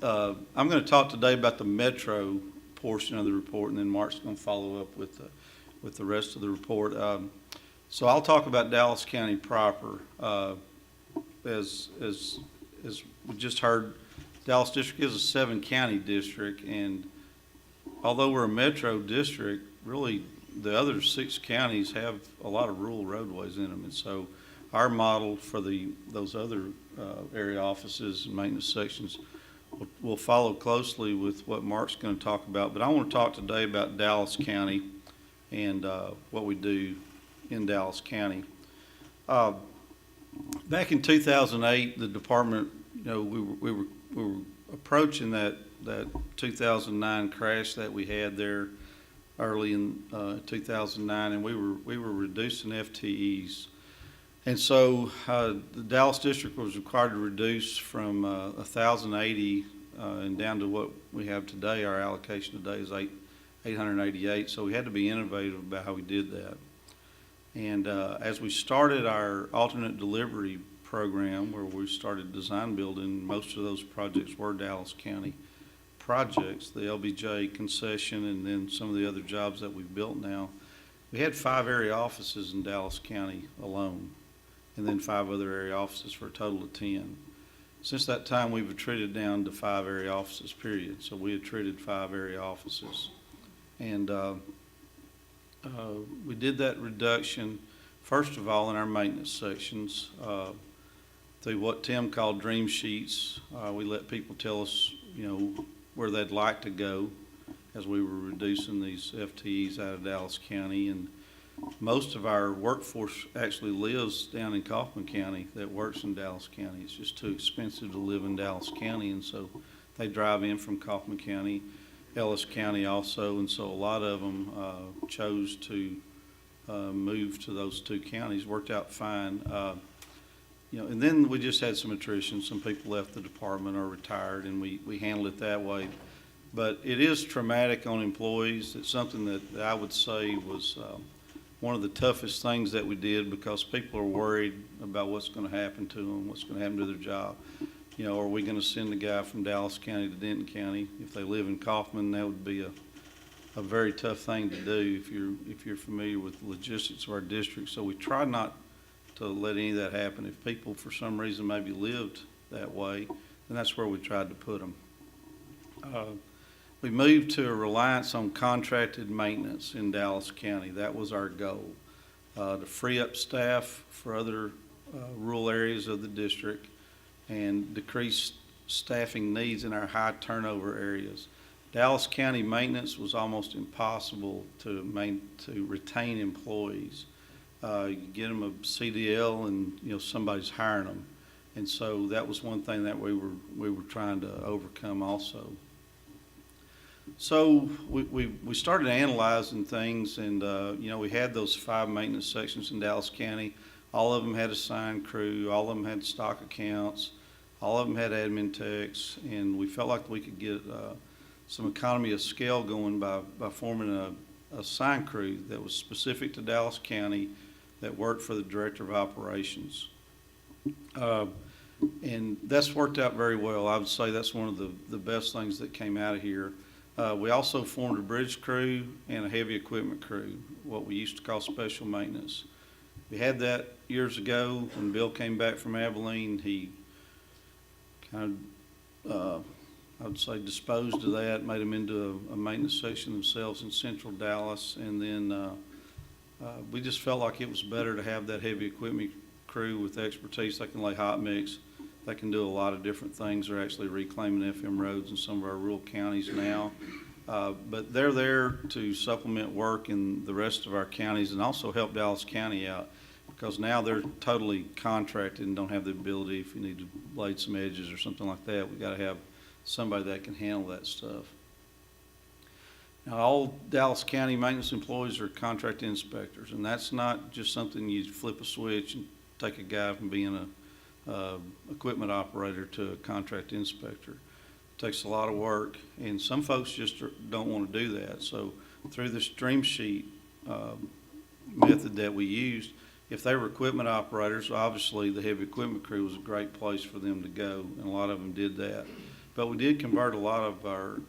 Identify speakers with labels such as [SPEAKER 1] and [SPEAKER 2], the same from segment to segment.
[SPEAKER 1] I'm going to talk today about the metro portion of the report, and then Mark's going to follow up with the rest of the report. So I'll talk about Dallas County proper. As we just heard, Dallas District is a 7-county district, and although we're a metro district, really the other 6 counties have a lot of rural roadways in them, and so our model for those other area offices and maintenance sections will follow closely with what Mark's going to talk about. But I want to talk today about Dallas County and what we do in Dallas County. Back in 2008, the department, we were approaching that 2009 crash that we had there early in 2009, and we were reducing FTEs. And so the Dallas District was required to reduce from 1,080 and down to what we have today. Our allocation today is 888, so we had to be innovative about how we did that. And as we started our alternate delivery program, where we started design building, most of those projects were Dallas County projects, the LBJ concession, and then some of the other jobs that we've built now. We had 5 area offices in Dallas County alone, and then 5 other area offices for a total of 10. Since that time, we've attrited down to 5 area offices, period. So we attrited 5 area offices. And we did that reduction, first of all, in our maintenance sections, through what Tim called dream sheets. We let people tell us, where they'd like to go as we were reducing these FTEs out of Dallas County. And most of our workforce actually lives down in Kaufman County that works in Dallas County. It's just too expensive to live in Dallas County, and so they drive in from Kaufman County, Ellis County also, and so a lot of them chose to move to those 2 counties. Worked out fine. And then we just had some attrition. Some people left the department or retired, and we handled it that way. But it is traumatic on employees. It's something that I would say was one of the toughest things that we did, because people are worried about what's going to happen to them, what's going to happen to their job. Are we going to send a guy from Dallas County to Denton County? If they live in Kaufman, that would be a very tough thing to do if you're familiar with the logistics of our district. So we try not to let any of that happen. If people for some reason maybe lived that way, then that's where we tried to put them. We moved to a reliance on contracted maintenance in Dallas County. That was our goal, to free up staff for other rural areas of the district and decrease staffing needs in our high turnover areas. Dallas County maintenance was almost impossible to retain employees. You get them a CDL and somebody's hiring them, and so that was one thing that we were trying to overcome also. So we started analyzing things, and we had those 5 maintenance sections in Dallas County. All of them had assigned crew, all of them had stock accounts, all of them had admin techs, and we felt like we could get some economy of scale going by forming a assigned crew that was specific to Dallas County that worked for the Director of Operations. And that's worked out very well. I would say that's one of the best things that came out of here. We also formed a bridge crew and a heavy equipment crew, what we used to call special maintenance. We had that years ago. When Bill came back from Abilene, he kind of, I would say, disposed of that, made them into a maintenance section themselves in central Dallas, and then we just felt like it was better to have that heavy equipment crew with expertise. They can lay hot mix. They can do a lot of different things. They're actually reclaiming FM roads in some of our rural counties now. But they're there to supplement work in the rest of our counties and also help Dallas County out, because now they're totally contracted and don't have the ability, if you need to blade some edges or something like that, we've got to have somebody that can handle that stuff. Now, all Dallas County maintenance employees are contract inspectors, and that's not just something you flip a switch and take a guy from being a equipment operator to a contract inspector. It takes a lot of work, and some folks just don't want to do that. So through this dream sheet method that we used, if they were equipment operators, obviously the heavy equipment crew was a great place for them to go, and a lot of them did that. But we did convert a lot of our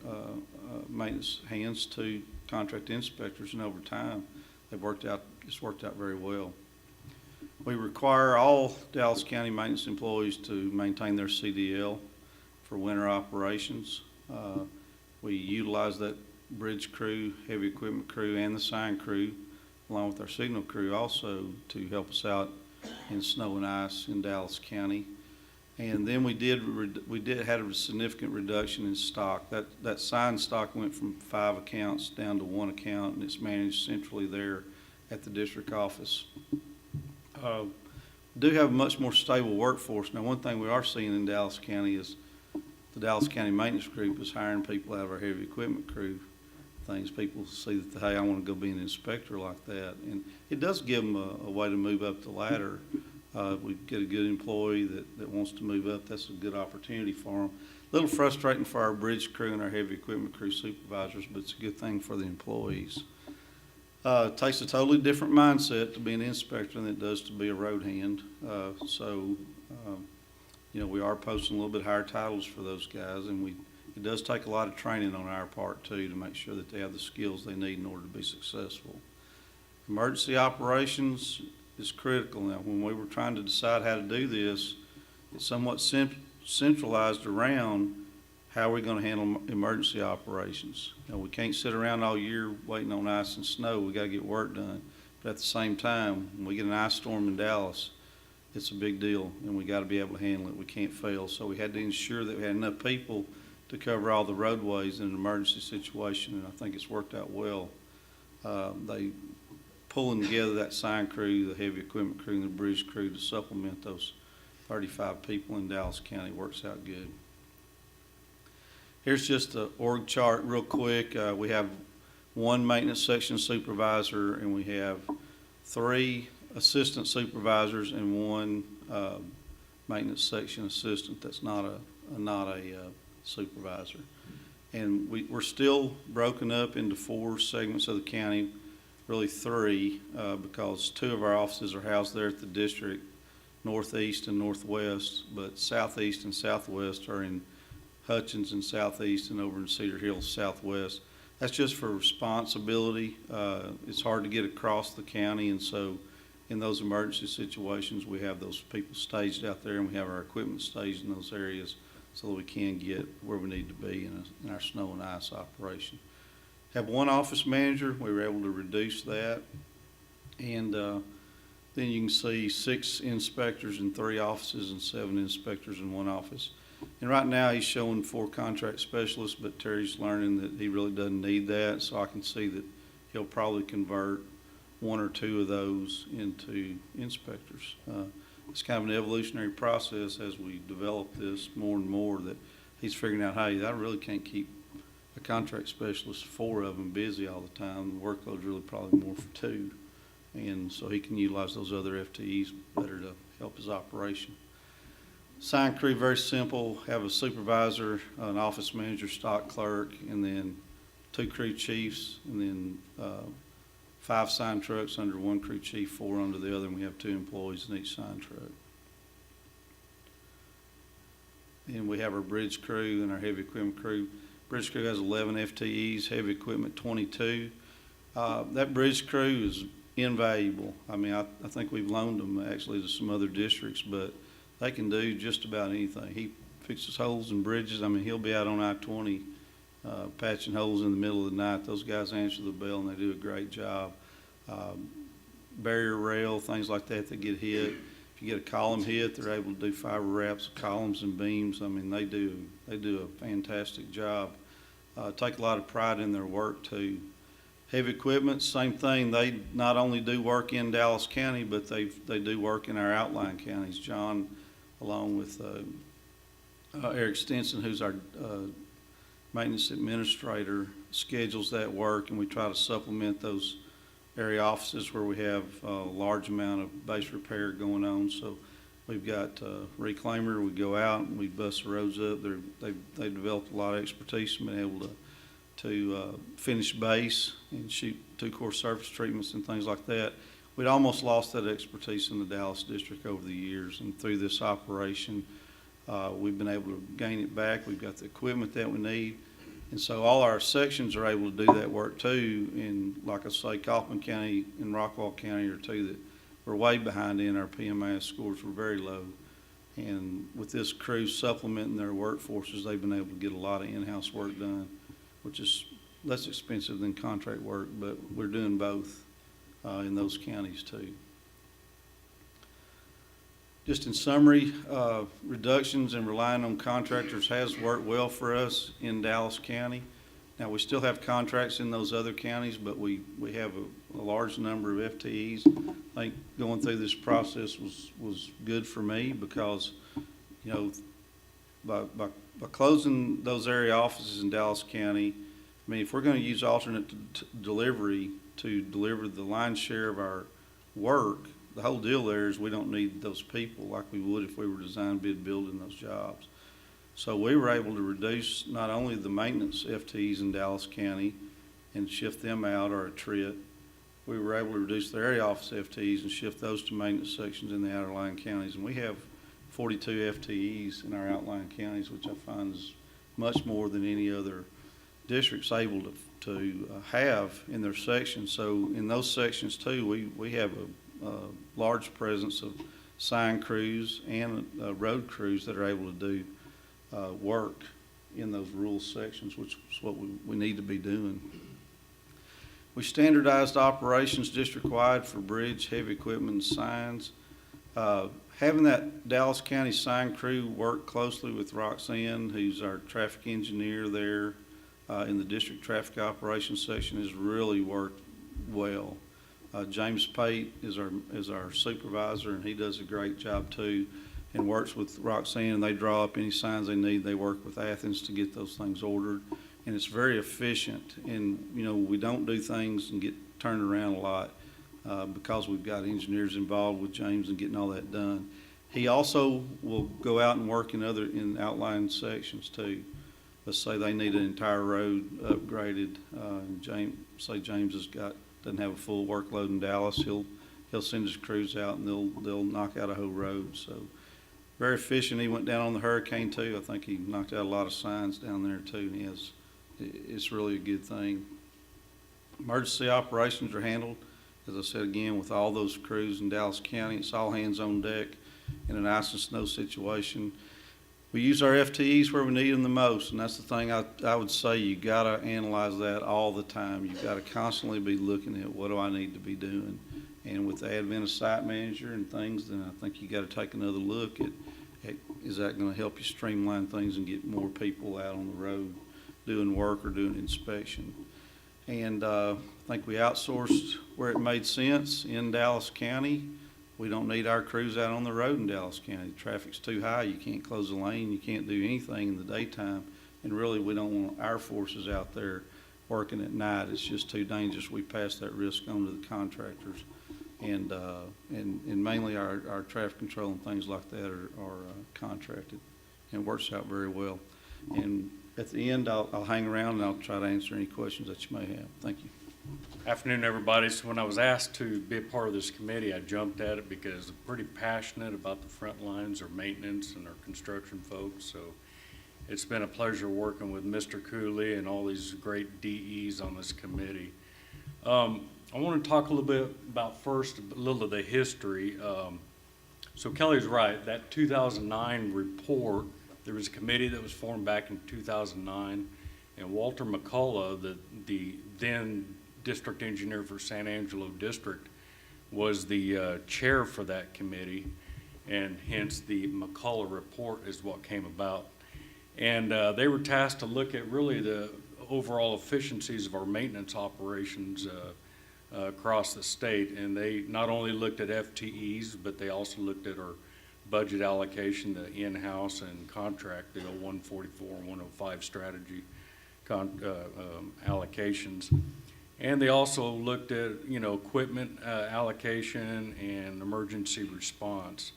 [SPEAKER 1] maintenance hands to contract inspectors, and over time, it's worked out very well. We require all Dallas County maintenance employees to maintain their CDL for winter operations. We utilize that bridge crew, heavy equipment crew, and the sign crew, along with our signal crew also, to help us out in snow and ice in Dallas County. And then we had a significant reduction in stock. That sign stock went from 5 accounts down to 1 account, and it's managed centrally there at the district office. Do have a much more stable workforce. Now, one thing we are seeing in Dallas County is the Dallas County Maintenance Group is hiring people out of our heavy equipment crew. People see that, hey, I want to go be an inspector like that. And it does give them a way to move up the ladder. We get a good employee that wants to move up. That's a good opportunity for them. A little frustrating for our bridge crew and our heavy equipment crew supervisors, but it's a good thing for the employees. It takes a totally different mindset to be an inspector than it does to be a road hand. We are posting a little bit higher titles for those guys, and it does take a lot of training on our part too to make sure that they have the skills they need in order to be successful. Emergency operations is critical. Now, when we were trying to decide how to do this, it's somewhat centralized around how are we going to handle emergency operations. We can't sit around all year waiting on ice and snow. We got to get work done. But at the same time, when we get an ice storm in Dallas, it's a big deal, and we got to be able to handle it. We can't fail. So we had to ensure that we had enough people to cover all the roadways in an emergency situation, and I think it's worked out well. They pulling together that sign crew, the heavy equipment crew, and the bridge crew to supplement those 35 people in Dallas County works out good. Here's just an org chart real quick. We have one maintenance section supervisor, and we have 3 assistant supervisors and 1 maintenance section assistant that's not a supervisor. And we're still broken up into 4 segments of the county, really 3, because 2 of our offices are housed there at the district, northeast and northwest, but southeast and southwest are in Hutchins and southeast, and over in Cedar Hills southwest. That's just for responsibility. It's hard to get across the county, and so in those emergency situations, we have those people staged out there, and we have our equipment staged in those areas so that we can get where we need to be in our snow and ice operation. Have 1 office manager. We were able to reduce that. And then you can see 6 inspectors in 3 offices and 7 inspectors in 1 office. And right now he's showing 4 contract specialists, but Terry's learning that he really doesn't need that. So I can see that he'll probably convert 1 or 2 of those into inspectors. It's kind of an evolutionary process as we develop this more and more, that he's figuring out, hey, I really can't keep a contract specialist, 4 of them, busy all the time. The workload's really probably more for 2. And so he can utilize those other FTEs better to help his operation. Sign crew, very simple. Have a supervisor, an office manager, stock clerk, and then 2 crew chiefs, and then 5 sign trucks under 1 crew chief, 4 under the other, and we have 2 employees in each sign truck. And we have our bridge crew and our heavy equipment crew. Bridge crew has 11 FTEs, heavy equipment 22. That bridge crew is invaluable. I mean, I think we've loaned them actually to some other districts, but they can do just about anything. He fixes holes in bridges. I mean, he'll be out on I-20 patching holes in the middle of the night. Those guys answer the bell, and they do a great job. Barrier rail, things like that get hit. If you get a column hit, they're able to do fiber wraps of columns and beams. I mean, they do a fantastic job. Take a lot of pride in their work too. Heavy equipment, same thing. They not only do work in Dallas County, but they do work in our outlying counties. John, along with Eric Stinson, who's our maintenance administrator, schedules that work, and we try to supplement those area offices where we have a large amount of base repair going on. So we've got reclaimer. We go out and we bust the roads up. They've developed a lot of expertise and been able to finish base and shoot 2-core surface treatments and things like that. We'd almost lost that expertise in the Dallas district over the years, and through this operation, We've been able to gain it back. We've got the equipment that we need. And so all our sections are able to do that work too. And like I say, Kaufman County and Rockwall County are two that we're way behind in. Our PMAS scores were very low. And with this crew supplementing their workforces, they've been able to get a lot of in-house work done, which is less expensive than contract work, but we're doing both in those counties too. Just in summary, reductions and relying on contractors has worked well for us in Dallas County. Now, we still have contracts in those other counties, but we have a large number of FTEs. I think going through this process was good for me because, you know, by closing those area offices in Dallas County, I mean, if we're going to use alternate delivery to deliver the lion's share of our work, the whole deal there is we don't need those people like we would if we were design bid building those jobs. So we were able to reduce not only the maintenance FTEs in Dallas County and shift them out or attrit, we were able to reduce the area office FTEs and shift those to maintenance sections in the outlying counties. And we have 42 FTEs in our outlying counties, which I find is much more than any other district's able to have in their sections. So in those sections too, we have a large presence of sign crews and road crews that are able to do work in those rural sections, which is what we need to be doing. We standardized operations district-wide for bridge, heavy equipment, and signs. Having that Dallas County sign crew work closely with Roxanne, who's our traffic engineer there in the district traffic operations section, has really worked well. James Pate is our supervisor, and he does a great job too, and works with Roxanne, and they draw up any signs they need. They work with Athens to get those things ordered, and it's very efficient. And you know, we don't do things and get turned around a lot because we've got engineers involved with James and getting all that done. He also will go out and work in outlying sections too. Let's say they need an entire road upgraded, and James doesn't have a full workload in Dallas. He'll send his crews out and they'll knock out a whole road. So very efficient. He went down on the hurricane too. I think he knocked out a lot of signs down there too. And it's really a good thing. Emergency operations are handled, as I said again, with all those crews in Dallas County. It's all hands on deck in an ice and snow situation. We use our FTEs where we need them the most, and that's the thing I would say. You got to analyze that all the time. You've got to constantly be looking at what do I need to be doing. And with the advent of site manager and things, then I think you got to take another look at is that going to help you streamline things and get more people out on the road doing work or doing inspection. And I think we outsourced where it made sense in Dallas County. We don't need our crews out on the road in Dallas County. The traffic's too high. You can't close a lane. You can't do anything in the daytime. And really, we don't want our forces out there working at night. It's just too dangerous. We pass that risk on to the contractors. And mainly our traffic control and things like that are contracted. And it works out very well. And at the end, I'll hang around and I'll try to answer any questions that you may have. Thank you.
[SPEAKER 2] Afternoon, everybody. So when I was asked to be a part of this committee, I jumped at it because I'm pretty passionate about the front lines, our maintenance and our construction folks. So it's been a pleasure working with Mr. Cooley and all these great DEs on this committee. I want to talk a little bit about first a little of the history. So Kelly's right, that 2009 report, there was a committee that was formed back in 2009, and Walter McCullough, the then district engineer for San Angelo District, was the chair for that committee, and hence the McCullough Report is what came about. And they were tasked to look at really the overall efficiencies of our maintenance operations across the state. And they not only looked at FTEs, but they also looked at our budget allocation, the in-house and contract, the 144 and 105 strategy allocations. And they also looked at, equipment allocation and emergency response.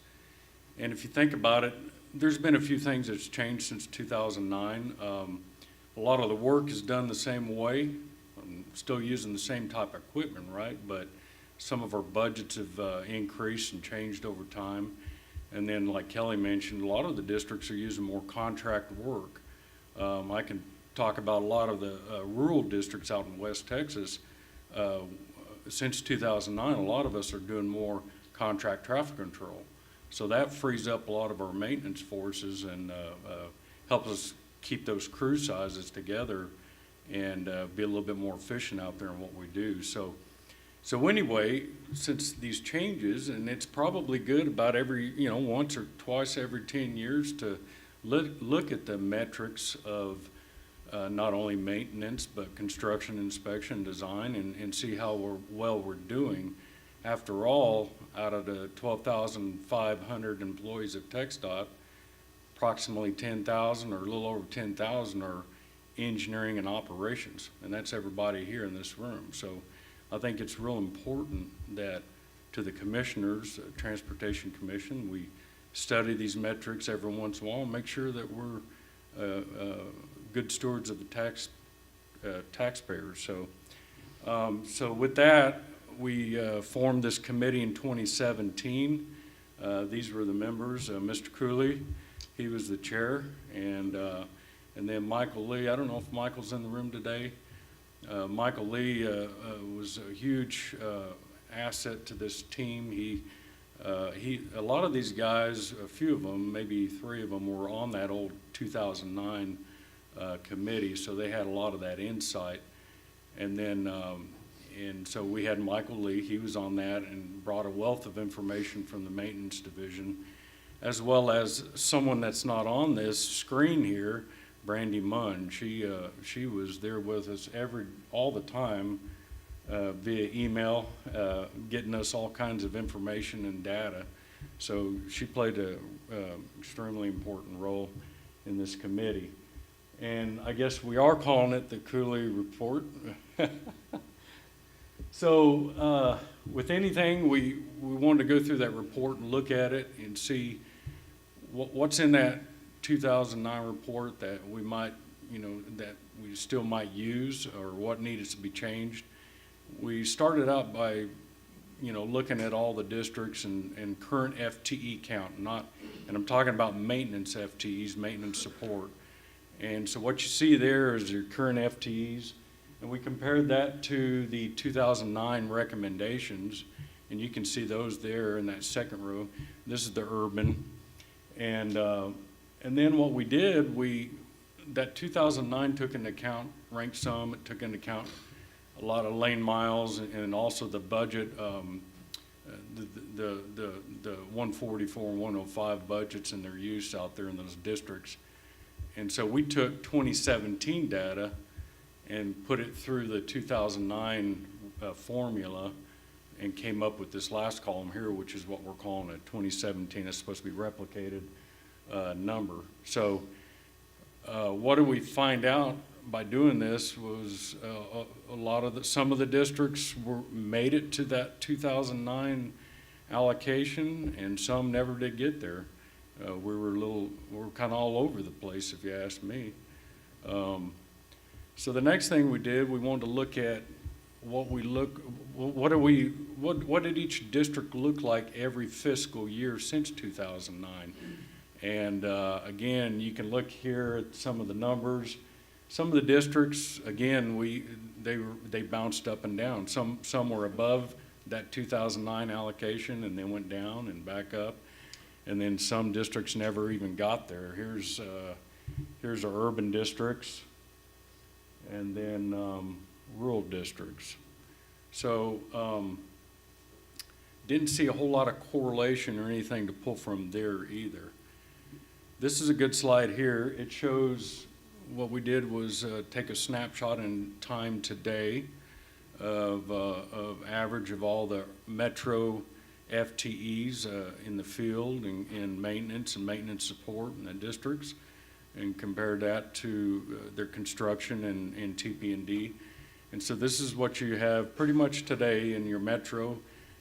[SPEAKER 2] And if you think about it, there's been a few things that's changed since 2009. A lot of the work is done the same way. I'm still using the same type of equipment, right? But some of our budgets have increased and changed over time. And then, like Kelly mentioned, a lot of the districts are using more contract work. I can talk about a lot of the rural districts out in West Texas. Since 2009, a lot of us are doing more contract traffic control. So that frees up a lot of our maintenance forces and helps us keep those crew sizes together and be a little bit more efficient out there in what we do. So anyway, since these changes, and it's probably good about every, once or twice every 10 years to look at the metrics of not only maintenance, but construction, inspection, design, and see how well we're doing. After all, out of the 12,500 employees at TxDOT, approximately 10,000 or a little over 10,000 are engineering and operations, and that's everybody here in this room. So I think it's real important that to the commissioners, Transportation Commission, we study these metrics every once in a while and make sure that we're good stewards of the taxpayers. So with that, we formed this committee in 2017. These were the members. Mr. Cooley, he was the chair, and then Michael Lee. I don't know if Michael's in the room today. Michael Lee was a huge asset to this team. A lot of these guys, a few of them, maybe 3 of them, were on that old 2009 committee, so they had a lot of that insight. And then, and so we had Michael Lee. He was on that and brought a wealth of information from the maintenance division, as well as someone that's not on this screen here, Brandy Munn. She was there with us all the time via email, getting us all kinds of information and data. So she played a extremely important role in this committee. And I guess we are calling it the Cooley Report. So with anything, we wanted to go through that report and look at it and see what's in that 2009 report that we might, that we still might use, or what needed to be changed. We started out by, looking at all the districts and current FTE count, and I'm talking about maintenance FTEs, maintenance support. And so what you see there is your current FTEs, and we compared that to the 2009 recommendations, and you can see those there in that second row. This is the urban, and then what we did, that 2009 took into account, ranked some, it took into account a lot of lane miles and also the budget, the 144 and 105 budgets and their use out there in those districts. And so we took 2017 data and put it through the 2009 formula and came up with this last column here, which is what we're calling a 2017. It's supposed to be replicated number. So what do we find out by doing this was some of the districts made it to that 2009 allocation, and some never did get there. We were kind of all over the place, if you ask me. So the next thing we did, we wanted to look at what did each district look like every fiscal year since 2009. And again, you can look here at some of the numbers. Some of the districts, again, they bounced up and down. Some were above that 2009 allocation and then went down and back up. And then some districts never even got there. Here's our urban districts, and then rural districts. So didn't see a whole lot of correlation or anything to pull from there either. This is a good slide here. It shows what we did was take a snapshot in time today of average of all the metro FTEs in the field and in maintenance and maintenance support in the districts, and compare that to their construction and TP&D. And so this is what you have pretty much today in your metro.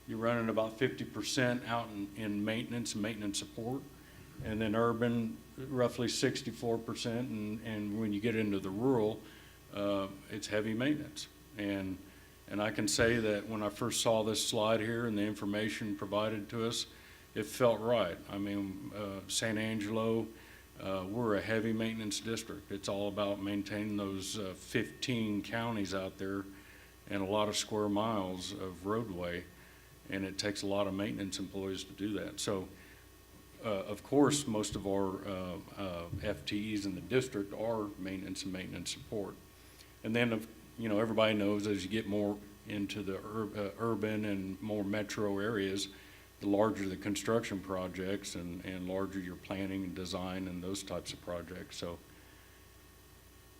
[SPEAKER 2] You're running about 50% out in maintenance and maintenance support, and then urban roughly 64%, and when you get into the rural, it's heavy maintenance. And I can say that when I first saw this slide here and the information provided to us, it felt right. I mean, San Angelo, we're a heavy maintenance district. It's all about maintaining those 15 counties out there and a lot of square miles of roadway, and it takes a lot of maintenance employees to do that. So, of course, most of our FTEs in the district are maintenance and maintenance support. And then, you know, everybody knows as you get more into the urban and more metro areas, the larger the construction projects and larger your planning and design and those types of projects. So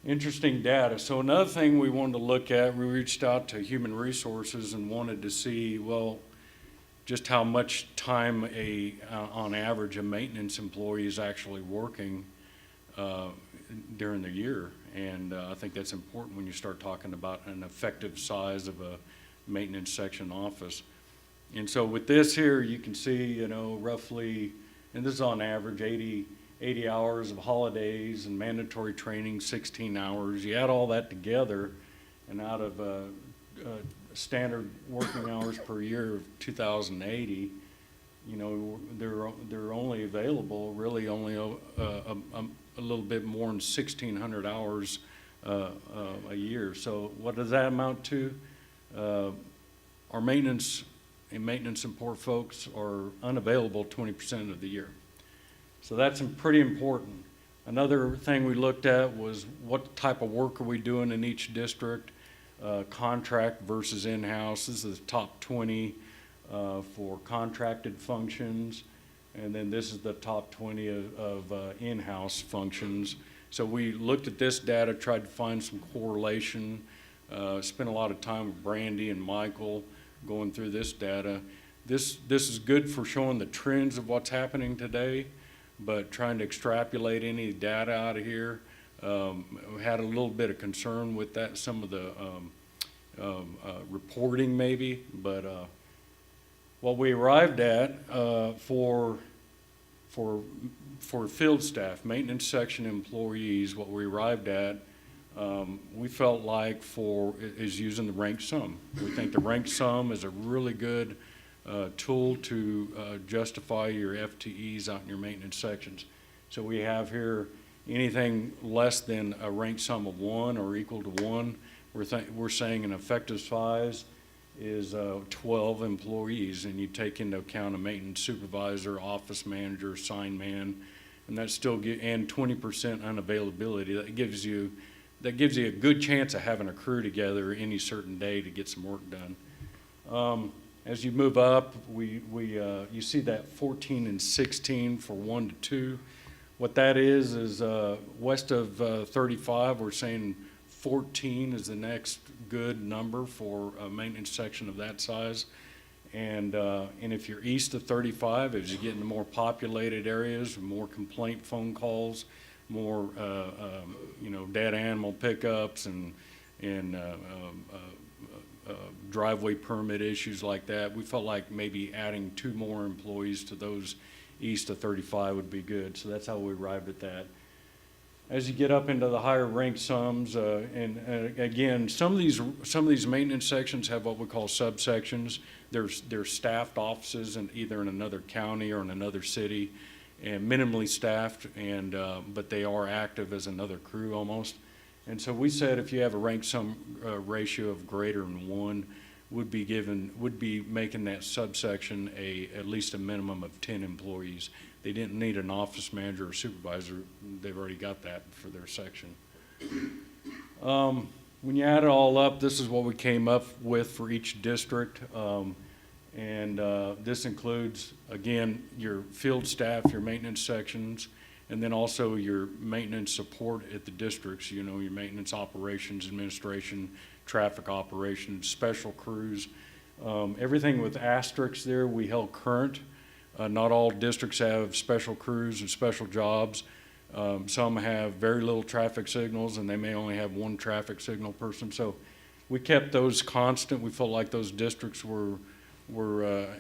[SPEAKER 2] interesting data. So another thing we wanted to look at, we reached out to human resources and wanted to see, well, just how much time on average a maintenance employee is actually working during the year. And I think that's important when you start talking about an effective size of a maintenance section office. And so with this here, you can see, you know, roughly, and this is on average, 80 hours of holidays and mandatory training, 16 hours. You add all that together, and out of standard working hours per year of 2,080, you know, they're only available really only a little bit more than 1,600 hours a year. So what does that amount to? Our maintenance support folks are unavailable 20% of the year. So that's pretty important. Another thing we looked at was what type of work are we doing in each district, contract versus in-house. This is the top 20 for contracted functions, and then this is the top 20 of in-house functions. So we looked at this data, tried to find some correlation, spent a lot of time with Brandy and Michael going through this data. This is good for showing the trends of what's happening today, but trying to extrapolate any data out of here. We had a little bit of concern with that, some of the reporting maybe, but what we arrived at for field staff, maintenance section employees, what we arrived at, we felt like is using the rank sum. We think the rank sum is a really good tool to justify your FTEs out in your maintenance sections. So we have here anything less than a rank sum of 1 or equal to 1. We're saying an effective size is 12 employees, and you take into account a maintenance supervisor, office manager, sign man, and that still and 20% unavailability. That gives you a good chance of having a crew together any certain day to get some work done. As you move up, you see that 14 and 16 for 1 to 2. What that is west of 35, we're saying 14 is the next good number for a maintenance section of that size. And if you're east of 35, as you get into more populated areas, more complaint phone calls, more dead animal pickups and driveway permit issues like that, we felt like maybe adding 2 more employees to those east of 35 would be good. So that's how we arrived at that. As you get up into the higher ranked sums, and again, some of these maintenance sections have what we call subsections. They're staffed offices either in another county or in another city, and minimally staffed, but they are active as another crew almost. And so we said if you have a rank sum ratio of greater than 1, would be making that subsection at least a minimum of 10 employees. They didn't need an office manager or supervisor. They've already got that for their section. When you add it all up, this is what we came up with for each district. This includes, again, your field staff, your maintenance sections, and then also your maintenance support at the districts, your maintenance operations, administration, traffic operations, special crews. Everything with asterisks there, we held current. Not all districts have special crews and special jobs. Some have very little traffic signals, and they may only have 1 traffic signal person. So we kept those constant. We felt like those districts were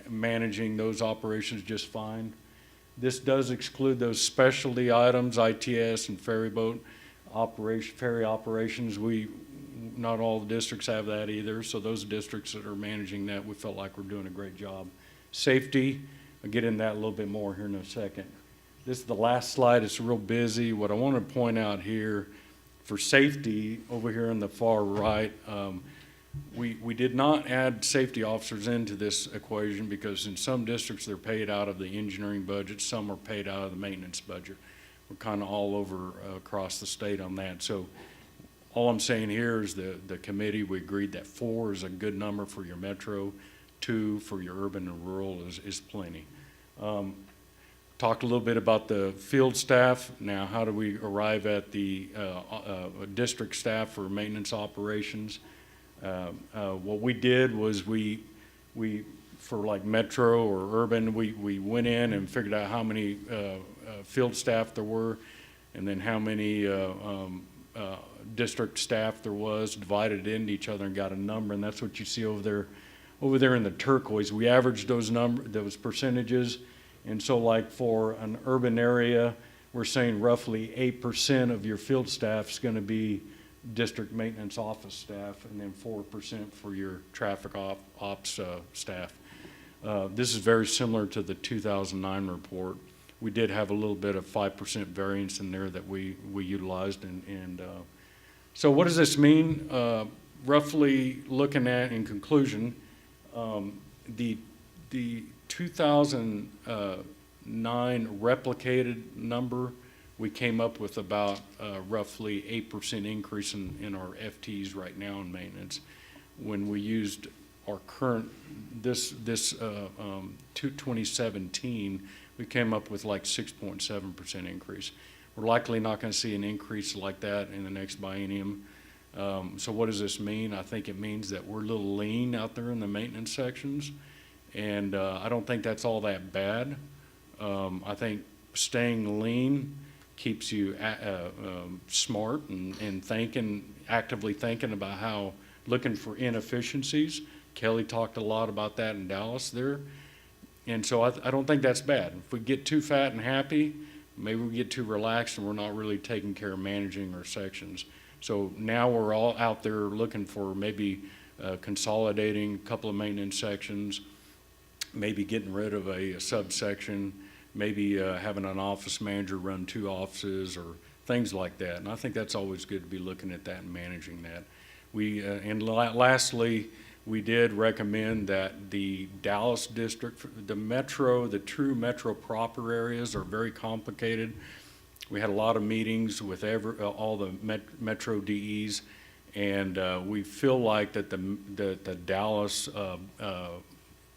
[SPEAKER 2] managing those operations just fine. This does exclude those specialty items, ITS and ferry operations. Not all the districts have that either. So those districts that are managing that, we felt like we're doing a great job. Safety, I'll get in that a little bit more here in a second. This is the last slide. It's real busy. What I want to point out here for safety over here on the far right, we did not add safety officers into this equation because in some districts they're paid out of the engineering budget, some are paid out of the maintenance budget. We're kind of all over across the state on that. So all I'm saying here is the committee, we agreed that 4 is a good number for your metro, 2 for your urban and rural is plenty. Talked a little bit about the field staff. Now, how do we arrive at the district staff for maintenance operations? What we did was we for like metro or urban, we went in and figured out how many field staff there were, and then how many district staff there was, divided it into each other and got a number, and that's what you see over there in the turquoise. We averaged those percentages, and so like for an urban area, we're saying roughly 8% of your field staff is going to be district maintenance office staff, and then 4% for your traffic ops staff. This is very similar to the 2009 report. We did have a little bit of 5% variance in there that we utilized, and so what does this mean? Roughly looking at, in conclusion, the 2009 replicated number, we came up with about roughly 8% increase in our FTEs right now in maintenance. When we used our current, this 2017, we came up with like 6.7% increase. We're likely not going to see an increase like that in the next biennium. So what does this mean? I think it means that we're a little lean out there in the maintenance sections, and I don't think that's all that bad. I think staying lean keeps you smart and actively thinking about how, looking for inefficiencies. Kelly talked a lot about that in Dallas there. And so I don't think that's bad. If we get too fat and happy, maybe we get too relaxed and we're not really taking care of managing our sections. So now we're all out there looking for maybe consolidating a couple of maintenance sections, maybe getting rid of a subsection, maybe having an office manager run 2 offices or things like that. And I think that's always good to be looking at that and managing that. Lastly, we did recommend that the Dallas district, the true metro proper areas are very complicated. We had a lot of meetings with all the metro DEs, and we feel like that the Dallas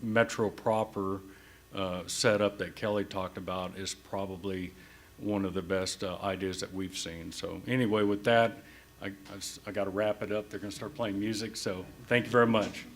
[SPEAKER 2] metro proper setup that Kelly talked about is probably one of the best ideas that we've seen. So anyway, with that, I got to wrap it up. They're going to start playing music, so thank you very much.